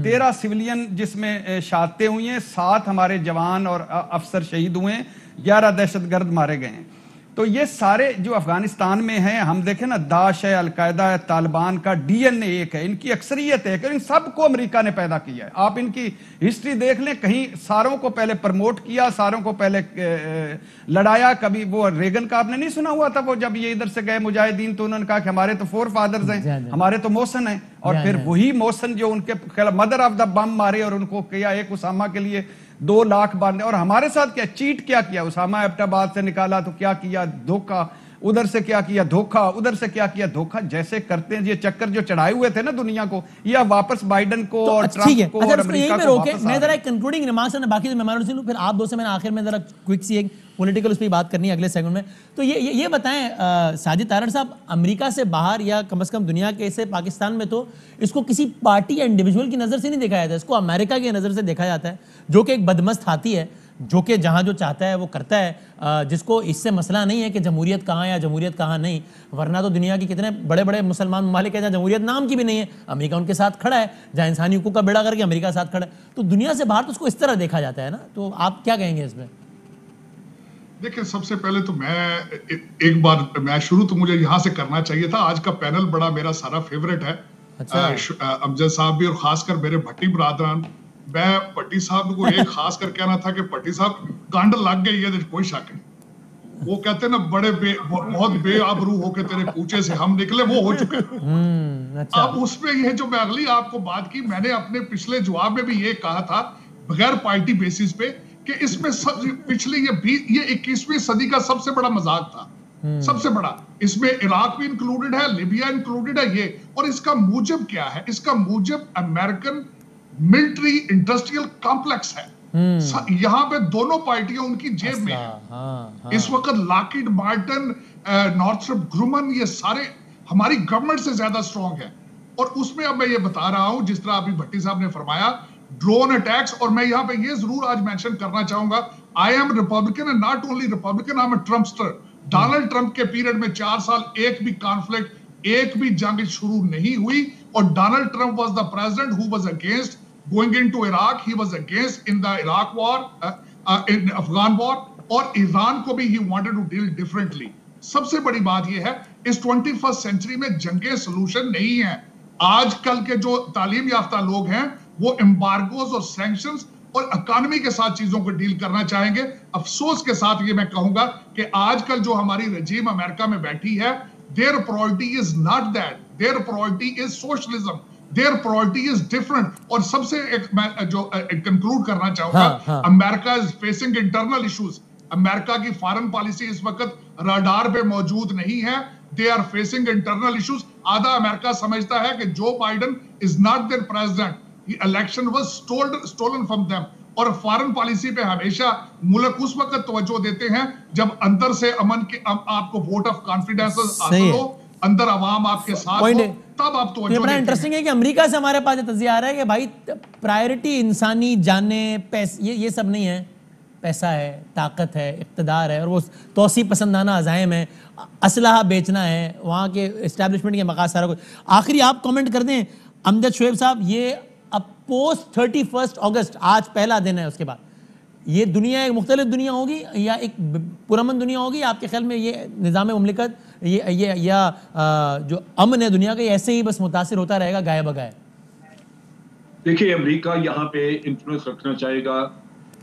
13 सिविलियन जिसमें शहादतें हुई हैं, 7 हमारे जवान और अफसर शहीद हुए हैं, 11 दहशतगर्द मारे गए हैं। तो ये सारे जो अफगानिस्तान में हैं, हम देखें ना, दाश है, अलकायदा है, तालिबान का डीएनए एक है, इनकी अक्सरियत है, इन सबको अमेरिका ने पैदा किया है। आप इनकी हिस्ट्री देख लें, कहीं सारों को पहले प्रमोट किया, सारों को पहले लड़ाया। कभी वो रेगन का आपने नहीं सुना हुआ था, वो जब ये इधर से गए मुजाहिदीन तो उन्होंने कहा कि हमारे तो 4 फादर्स हैं, हमारे तो मोहसन हैं, और फिर वही मोहसन जो उनके मदर ऑफ द बम मारे और उनको किया एक उसामा के लिए 2 लाख बांधे। और हमारे साथ क्या चीट क्या किया, उसामा एबटाबाद से निकाला तो क्या किया, धोखा, उधर से क्या किया धोखा, उधर से क्या किया धोखा। जैसे करते हैं ये चक्कर जो चढ़ाए हुए थे ना दुनिया को, या वापस बाइडन को तो और ट्रंप को और अमेरिका को वापस। मैं जरा एक कंक्लूडिंग रिमार्क्स है, बाकी तो मेहमानों से लूं, फिर आप दो से मैंने आखिर में जरा क्विक सी एक पॉलिटिकल उस पर बात करनी है अगले सेगमेंट में। तो ये बताएं साजिद तारड़ साहब, अमेरिका से बाहर या कम से कम दुनिया के से पाकिस्तान में तो इसको किसी पार्टी या इंडिविजुअल की नज़र से नहीं देखा जाता, इसको अमेरिका की नज़र से देखा जाता है, जो कि एक बदमस्त हाथी है, जो कि जहाँ जो चाहता है वो करता है, जिसको इससे मसला नहीं है कि जमहूरियत कहाँ या जमहूरियत कहाँ नहीं। वरना तो दुनिया के कितने बड़े बड़े मुसलमान ममालिक हैं जहाँ जमहूरियत नाम की भी नहीं है, अमेरिका उनके साथ खड़ा है, जहाँ इंसानी हुकूक का बेड़ा करके अमेरिका साथ खड़ा है। तो दुनिया से बाहर तो उसको इस तरह देखा जाता है ना, तो आप क्या कहेंगे इसमें? देखिए, सबसे पहले तो एक बार मैं शुरू तो मुझे यहाँ से करना चाहिए था। आज का पैनल बड़ा मेरा सारा फेवरेट है। अच्छा। अमजद साहब भी और खासकर मेरे भट्टी बरादरान। मैं भट्टी साहब को एक खास कर कहना था कि भट्टी साहब गांड लग गई है, कोई शक नहीं। वो कहते हैं ना, बहुत बेआबरू होके तेरे पूछे से हम निकले, वो हो चुके। अच्छा। अब उसमें ये जो मैं अगली आपको बात की, मैंने अपने पिछले जवाब में भी ये कहा था बगैर पार्टी बेसिस पे कि इसमें पिछले ये 21वीं सदी का सबसे बड़ा मजाक था, सबसे बड़ा। इसमें इराक भी इंक्लूडेड है, लिबिया इंक्लूडेड है ये। और इसका मूजब क्या है? इसका मूजब अमेरिकन मिलिट्री इंडस्ट्रियल कॉम्प्लेक्स है। यहां पे दोनों पार्टियां उनकी जेब में है। इस वक्त लॉकहीड मार्टिन, नॉर्थरॉप ग्रुमन, ये सारे हमारी गवर्नमेंट से ज्यादा स्ट्रांग है। और उसमें अब मैं ये बता रहा हूं, जिस तरह अभी भट्टी साहब ने फरमाया, ड्रोन अटैक्स। और मैं यहां पे ये जरूर आज मेंशन करना चाहूंगा, I am Republican and not only Republican, I am a Trumpster. Donald Trump के पीरियड में 4 साल एक भी कॉन्फ्लिक्ट, एक भी जंग शुरू नहीं हुई। और Donald Trump was the president who was against going into Iraq. He was against in the Iraq war. In Afghan war, और ईरान को भी ही वांटेड टू डील डिफरेंटली। सबसे बड़ी बात यह है इस 21st सेंचुरी में जंगे सोल्यूशन नहीं है। आजकल के जो तालीम याफ्ता लोग हैं वो एम्बार्गोज और सैंक्शंस और इकोनॉमी के साथ चीजों को डील करना चाहेंगे। अफसोस के साथ ये मैं कहूंगा कि आजकल जो हमारी रजीम अमेरिका में बैठी है, their priority is not that, their priority is socialism, their priority is different. और सबसे एक मैं जो कंक्लूड करना चाहूंगा, America is facing internal issues. America की फॉरेन पॉलिसी इस वक्त रडार पे मौजूद नहीं है। They are facing internal issues. आधा अमेरिका समझता है कि Joe Biden is not their president, election was stolen from them. और फॉरेन पॉलिसी पे हमेशा मुल्क उस वक्त तवज्जो देते हैं जब अंदर से अमन के आपको वोट ऑफ कॉन्फिडेंस हासिल हो, अंदर अवाम आपके साथ हो, तब आप तवज्जो। बड़ा इंटरेस्टिंग है कि अमेरिका से हमारे पास तजिया आ रहा है कि भाई प्रायोरिटी इंसानी जाने पैसे ये सब नहीं है, पैसा है, ताकत है, इक़्तिदार है, और वो तोसी पसंदाना अज़ाइम है, असलहा बेचना है, वहाँ के इस्टेब्लिशमेंट के मकासद सारा कुछ। आखिरी आप कमेंट कर दें अमजद शुएब साहब, ये अब पोस्ट 31 अगस्त, आज पहला दिन है, उसके बाद ये दुनिया एक मुख्तलिफ दुनिया होगी या एक पुरअमन दुनिया होगी? आपके ख्याल में ये निज़ाम मुमलिकत ये या जो अमन है दुनिया का, ऐसे ही बस मुतासिर होता रहेगा गाय बगाए? देखिए, अमेरिका यहाँ पे इन्फ्लुएंस रखना चाहेगा।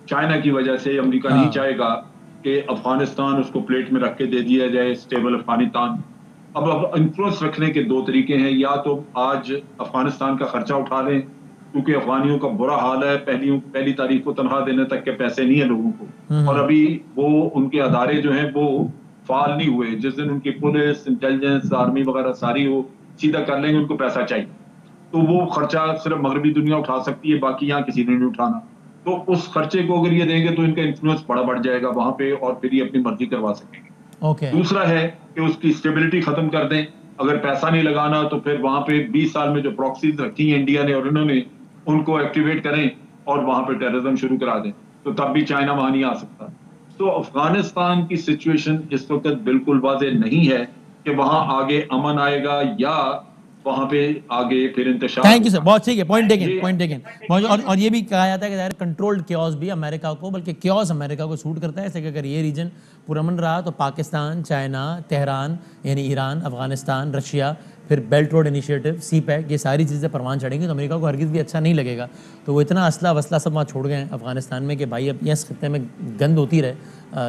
चाइना की वजह से अमेरिका नहीं चाहेगा कि अफगानिस्तान उसको प्लेट में रख के दे दिया जाए, स्टेबल अफगानिस्तान। अब इन्फ्लुएंस रखने के दो तरीके हैं, या तो आज अफगानिस्तान का खर्चा उठा लें क्योंकि अफगानियों का बुरा हाल है, पहली तारीख को तनख्वाह देने तक के पैसे नहीं है लोगों को, और अभी वो उनके अदारे जो हैं वो फाल नहीं हुए। जिस दिन उनकी पुलिस, इंटेलिजेंस, आर्मी वगैरह सारी वो सीधा कर लेंगे, उनको पैसा चाहिए, तो वो खर्चा सिर्फ मगरबी दुनिया उठा सकती है, बाकी यहाँ किसी ने नहीं उठाना। तो उस खर्चे को अगर ये देंगे तो इनका इन्फ्लुएंस बड़ा बढ़ जाएगा वहां पे, और फिर ये अपनी मर्जी करवा सकेंगे। दूसरा है कि उसकी स्टेबिलिटी खत्म कर दें। अगर पैसा नहीं लगाना तो फिर वहां पे 20 साल में जो प्रॉक्सीज रखी है इंडिया ने और इन्होंने, उनको एक्टिवेट करें और वहां पे टेररिज्म शुरू करा दें, तो तब भी चाइना वहां नहीं आ सकता। तो अफगानिस्तान की सिचुएशन इस वक्त बिल्कुल वाज़ेह नहीं है कि वहां आगे अमन आएगा या वहां पे आगे फिर इंतशार। थैंक यू सर, बहुत ठीक है, पॉइंट टेकन। और ये भी कहा जाता है कि कंट्रोल्ड क्योस भी अमेरिका को, बल्कि क्योस अमेरिका को सूट करता है। ऐसे कि अगर ये रीजन पुरअमन रहा तो पाकिस्तान, चाइना, तेहरान यानी ईरान, अफगानिस्तान, रशिया, फिर बेल्ट रोड इनिशिएटिव, सी पैक, ये सारी चीज़ें परवान चढ़ेंगी तो अमेरिका को हरगिज़ भी अच्छा नहीं लगेगा। तो वो इतना असला वसला सब वहाँ छोड़ गए हैं अफगानिस्तान में कि भाई अब इस खत्ते में गंद होती रहे,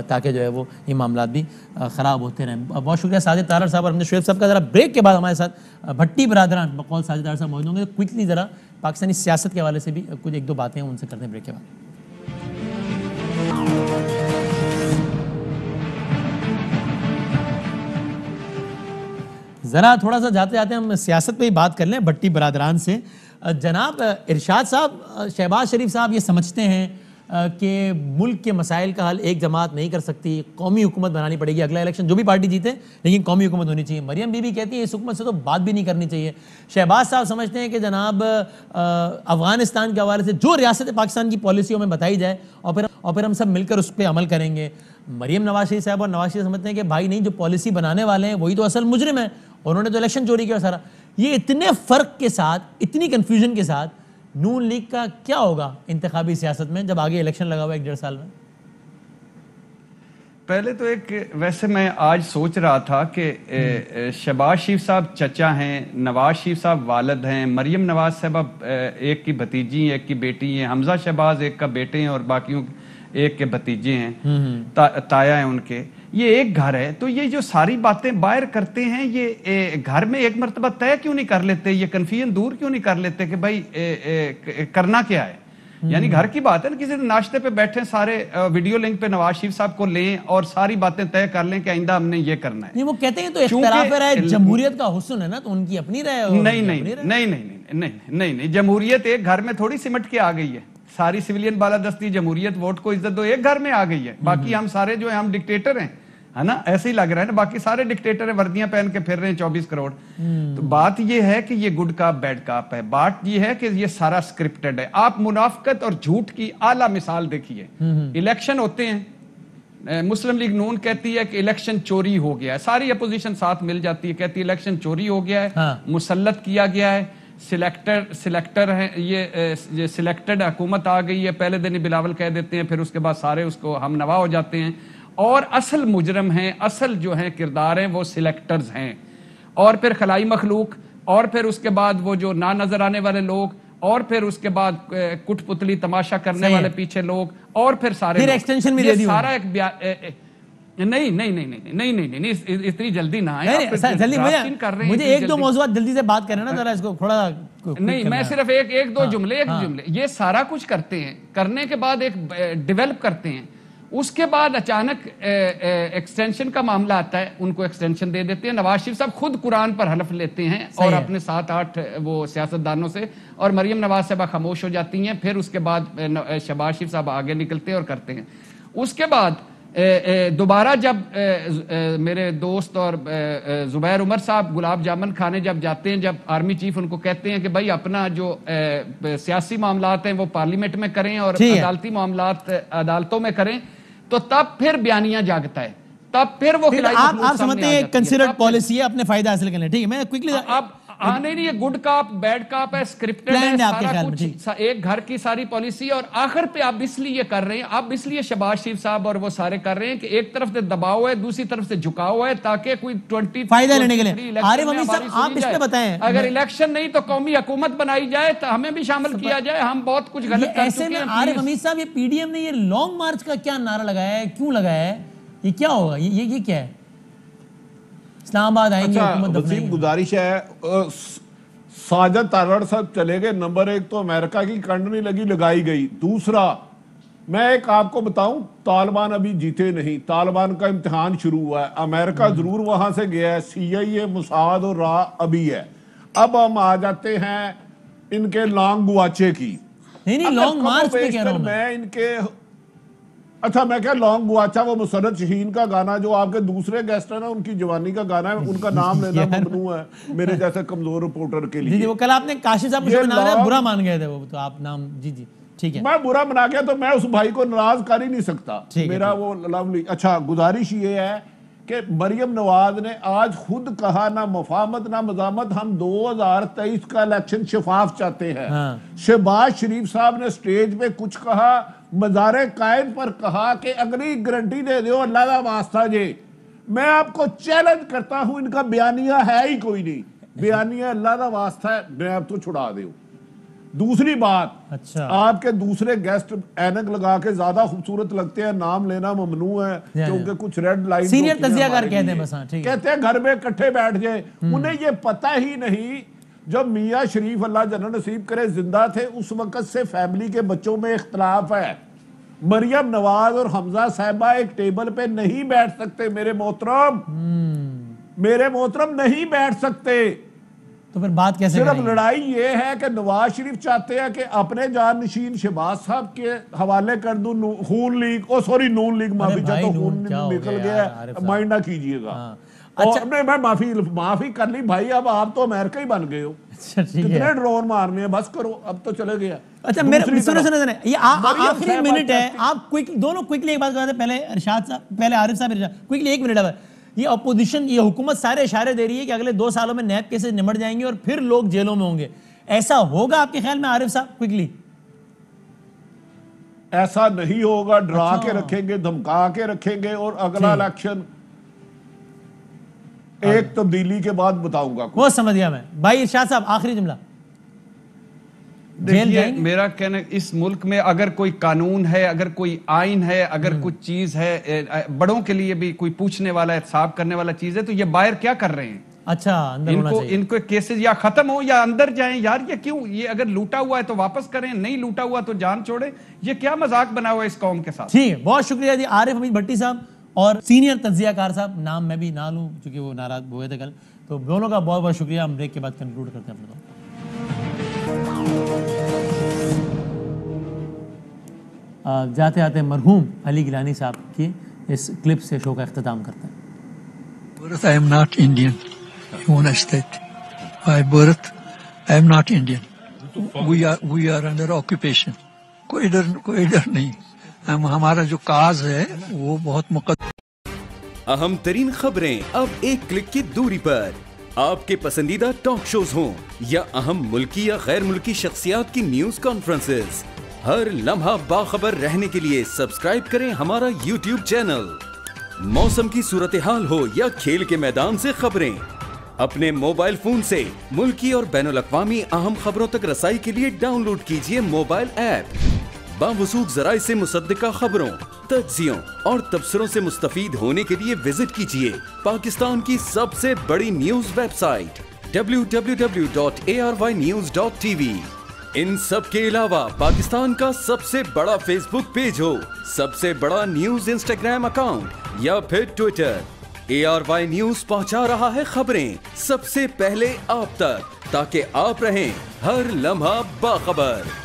ताकि जो है वो ये मामला भी ख़राब होते रहें। बहुत शुक्रिया साजिद तारड़ साहब और अमजद शुएब साहब का। ज़रा ब्रेक के बाद हमारे साथ भट्टी बरादरान बकौल साजिद तारड़ साहब मौजूद होंगे। क्विकली ज़रा पाकिस्तानी सियासत के हवाले से भी कुछ एक दो बातें हैं, उनसे करते हैं ब्रेक के बाद। ज़रा थोड़ा सा जाते जाते हम सियासत पे ही बात कर लें भट्टी बरादरान से। जनाब इरशाद साहब, शहबाज शरीफ साहब ये समझते हैं कि मुल्क के मसाइल का हल एक जमात नहीं कर सकती, कौमी हुकूमत बनानी पड़ेगी, अगला इलेक्शन जो भी पार्टी जीते लेकिन कौमी हुकूमत होनी चाहिए। मरियम बीबी कहती है इस हुकूमत से तो बात भी नहीं करनी चाहिए। शहबाज साहब समझते हैं कि जनाब अफगानिस्तान के हवाले से जो रियासत पाकिस्तान की पॉलिसियों में बताई जाए और फिर हम सब मिलकर उस पर अमल करेंगे। मरियम नवाज शरीफ साहब और नवाज शरीफ समझते हैं कि भाई नहीं, जो पॉलिसी बनाने वाले हैं वही तो असल मुजरिम है, उन्होंने तो इलेक्शन चोरी किया सारा। ये इतने फ़र्क के साथ, इतनी कन्फ्यूजन के साथ नून लीग का क्या होगा इंतखाबी सियासत में जब आगे इलेक्शन लगा हुआ 1-1.5 साल में? पहले तो एक वैसे मैं आज सोच रहा था कि शहबाज शरीफ साहब चचा हैं, नवाज शरीफ साहब वालिद हैं, मरियम नवाज साहबा एक की भतीजी एक की बेटी हैं, हमजा शहबाज एक का बेटे हैं और बाकियों एक के भतीजे हैं, ताया हैं उनके। ये एक घर है, तो ये जो सारी बातें बाहर करते हैं ये घर में एक मरतबा तय क्यों नहीं कर लेते, ये कन्फ्यूजन दूर क्यों नहीं कर लेते कि भाई करना क्या है। यानी घर की बात है ना, किसी नाश्ते पे बैठे सारे वीडियो लिंक पे नवाज शरीफ साहब को लें और सारी बातें तय कर लें कि आइंदा हमने ये करना है। नहीं, वो कहते हैं तो इख्तिलाफ राय जमहूरियत का हुस्न है ना, तो उनकी अपनी राय है। नहीं, जमहूरियत एक घर में थोड़ी सिमट के आ गई है। सारी सिविलियन बालादस्ती जमहूरियत वोट को इज्जत दो एक घर में आ गई है। बाकी हम सारे जो है हम डिक्टेटर हैं, है ना, ऐसे ही लग रहा है ना, बाकी सारे डिक्टेटर है, वर्दियां पहन के फिर रहे हैं 24 करोड़। तो बात ये है कि ये गुड काप बैड काप है। बात ये है कि ये सारा स्क्रिप्टेड है। आप मुनाफिकत और झूठ की आला मिसाल देखिए। इलेक्शन होते हैं, मुस्लिम लीग नून कहती है कि इलेक्शन चोरी हो गया है, सारी अपोजिशन साथ मिल जाती है, कहती है इलेक्शन चोरी हो गया है, मुसल्लत किया गया है, सिलेक्टर हैं, ये सिलेक्टेड हुकूमत आ गई है, पहले दिन ही बिलावल कह देते हैं, फिर उसके बाद सारे उसको हम नवा हो जाते हैं। और असल मुजरम हैं, असल जो हैं किरदार हैं वो सिलेक्टर्स हैं, और फिर खलाई मखलूक, और फिर उसके बाद वो जो ना नजर आने वाले लोग, और फिर उसके बाद कुटपुतली तमाशा करने वाले पीछे लोग, और फिर सारे फिर एक्सटेंशन भी दे दी सारा एक नहीं इतनी जल्दी ना आए, जल्दी मुझे एक दो मौजूद जल्दी से बात करें ना जरा, इसको थोड़ा नहीं, मैं सिर्फ एक दो जुमले ये सारा कुछ करते हैं, करने के बाद एक डेवलप करते हैं, उसके बाद अचानक एक्सटेंशन का मामला आता है, उनको एक्सटेंशन दे देते हैं। नवाज शरीफ साहब खुद कुरान पर हलफ लेते हैं और अपने 7-8 वो सियासतदानों से, और मरियम नवाज साहबा खामोश हो जाती हैं। फिर उसके बाद शहबाज शरीफ साहब आगे निकलते हैं और करते हैं। उसके बाद दोबारा जब मेरे दोस्त और जुबैर उमर साहब गुलाब जामुन खाने जब जाते हैं, जब आर्मी चीफ उनको कहते हैं कि भाई अपना जो सियासी मामलात हैं वो पार्लियामेंट में करें और अदालती मामलात अदालतों में करें, तो तब फिर बयानिया जागता है, तब फिर वो आप समझते हैं कंसिडर्ड पॉलिसी है अपने फायदा हासिल करने। ठीक है, मैं क्विकली अब नहीं, ये गुड काप बैड काप है, स्क्रिप्टेड है सारा कुछ, एक घर की सारी पॉलिसी। और आखिर पे आप इसलिए कर रहे हैं, आप इसलिए शहबाज शरीफ साहब और वो सारे कर रहे हैं कि एक तरफ से दबाव है, दूसरी तरफ से झुकाव है, ताकि कोई 20 फायदा लेने के लिए। आरिफ हमीद साहब आप इस पे बताएं, अगर इलेक्शन नहीं तो कौमी हुकूमत बनाई जाए तो हमें भी शामिल किया जाए, हम बहुत कुछ गलत कर चुके हैं। आरिफ हमीद साहब, ये पीडीएम ने ये लॉन्ग मार्च का क्या नारा लगाया है, क्यों लगाया है, ये क्या होगा, ये क्या है? इस्लामाबाद आएंगे, वसीम गुजारिश है, साजद तारड़ साहब चले गए, नंबर 1 तो अमेरिका की कंड नहीं लगी, लगाई गई। दूसरा, मैं एक आपको बताऊं, तालिबान अभी जीते नहीं, तालिबान का इम्तिहान शुरू हुआ है, अमेरिका जरूर वहां से गया है, CIA मुसाद और रा अभी है। अब हम आ जाते हैं इनके लॉन्ग गुआचे की। नहीं लॉन्ग मार्च पे कह रहा हूं मैं इनके, अच्छा मैं क्या लॉन्ग गुआचा, वो मुसरत शहीन का गाना, जो आपके दूसरे गेस्ट है ना उनकी जवानी का गाना है, उनका नाम लेना ममनू है मेरे जैसे कमजोर रिपोर्टर के लिए। जी, वो कल आपने काशिफ साहब बुरा मान गए थे, वो तो आप नाम जी ठीक है, मैं बुरा बना गया तो मैं उस भाई को नाराज कर ही नहीं सकता, मेरा वो लवली। अच्छा, गुजारिश ये है कि मरियम नवाज ने आज खुद कहा, ना मुफाहमत ना मजामत, हम 2023 का इलेक्शन शफाफ चाहते हैं। शहबाज शरीफ साहब ने स्टेज पे कुछ कहा, मज़ारे कायद पर कहा कि अगली गारंटी दे दो, अल्लाह का वास्ता जे। मैं आपको चैलेंज करता हूं, इनका बयानिया है ही कोई नहीं, बयानिया अल्लाह का वास्ता है, मैं आपको छुड़ा दो। दूसरी बात, अच्छा, आपके दूसरे गेस्ट ऐनक लगा के ज्यादा खूबसूरत लगते हैं, नाम लेना ममनू है क्योंकि कुछ रेड लाइन सीनियर तजियाकार कहते हैं, बस कहते हैं घर में इकट्ठे बैठ जाए। उन्हें ये पता ही नहीं, जब मियाँ शरीफ अल्लाह जन्नत नसीब करे जिंदा थे, उस वक्त से फैमिली के बच्चों में इख्तलाफ है। मरियम नवाज और हमजा साहिबा एक टेबल पे नहीं बैठ सकते, मेरे मोहतरम नहीं बैठ सकते। तो फिर बात कैसे सिर्फ लड़ाई ये है कि नवाज शरीफ चाहते हैं कि अपने जानशीन शहबाज साहब के हवाले कर दूं खून लीग, नून लीग, माफी चाहता हूं, खून निकल गया, माइंड ना कीजिएगा। और मैं माफी कर ली भाई, अब आप तो अमेरिका ही बन गए हो, कितने ड्रोन मारने हैं, बस करो, अब तो चले गया। अच्छा, मेरे सुनो, ये आखिरी मिनट है, आप दोनों क्विकली एक बात करते हैं, पहले इरशाद साहब, पहले आरिफ साहब, क्विकली 1 मिनट है। ये अपोजिशन, ये हुकूमत सारे इशारे दे रही है कि अगले 2 सालों में नैब केसेस निमट जाएंगे और फिर लोग जेलों में होंगे, ऐसा होगा आपके ख्याल में आरिफ साहब? क्विकली ऐसा नहीं होगा, डरा के रखेंगे, धमका के रखेंगे, और अगला इलेक्शन एक तब्दीली के बाद बताऊंगा। वो समझ गया मैं। भाई इरशाद साहब, आखिरी जुमला। देखिए, मेरा कहना, इस मुल्क में अगर कोई कानून है, अगर कोई आइन है, अगर कुछ चीज है, बड़ों के लिए भी कोई पूछने वाला, हिसाब करने वाला चीज है, तो ये बाहर क्या कर रहे हैं? अच्छा, इनको केसेस या खत्म हो या अंदर जाएं यार, ये क्यों? ये अगर लूटा हुआ है तो वापस करें, नहीं लूटा हुआ तो जान छोड़े। ये क्या मजाक बना हुआ है इस कौम के साथ? ठीक है, बहुत शुक्रिया जी आरिफ हमीद भट्टी साहब और सीनियर तज्जियाकार साहब, नाम मैं भी ना लूं क्योंकि वो नाराज हुए थे कल, तो दोनों का बहुत बहुत शुक्रिया। हम ब्रेक के बाद कंक्लूड करते हैं अपने। जाते आते मरहूम अली गिलानी साहब की इस क्लिप से शो का इख्तिताम करते हैं। I am not Indian, United States. By birth, I am not Indian. We are under occupation. कोई डर नहीं। हमारा जो काज है वो बहुत मुकद्दस। अहम तरीन खबरें अब एक क्लिक की दूरी पर। आपके पसंदीदा टॉक शोज हों या अहम मुल्की या गैर मुल्की शख्सियात की न्यूज कॉन्फ्रेंसेस, हर लम्हा बाखबर रहने के लिए सब्सक्राइब करें हमारा YouTube चैनल। मौसम की सूरत हाल हो या खेल के मैदान से खबरें, अपने मोबाइल फोन से मुल्की और बैनुल-अक़वामी अहम खबरों तक रसाई के लिए डाउनलोड कीजिए मोबाइल ऐप। बावसूख ज़राए से मुसद्दिका खबरों, तज्ज़ियों और तबसरों से मुस्तफ़ीद होने के लिए विजिट कीजिए पाकिस्तान की सबसे बड़ी न्यूज वेबसाइट www.arYnews.tv। इन सब के अलावा पाकिस्तान का सबसे बड़ा फेसबुक पेज हो, सबसे बड़ा न्यूज इंस्टाग्राम अकाउंट या फिर ट्विटर, ARY न्यूज पहुंचा रहा है खबरें सबसे पहले आप तक, ताकि आप रहें हर लम्हा बाखबर।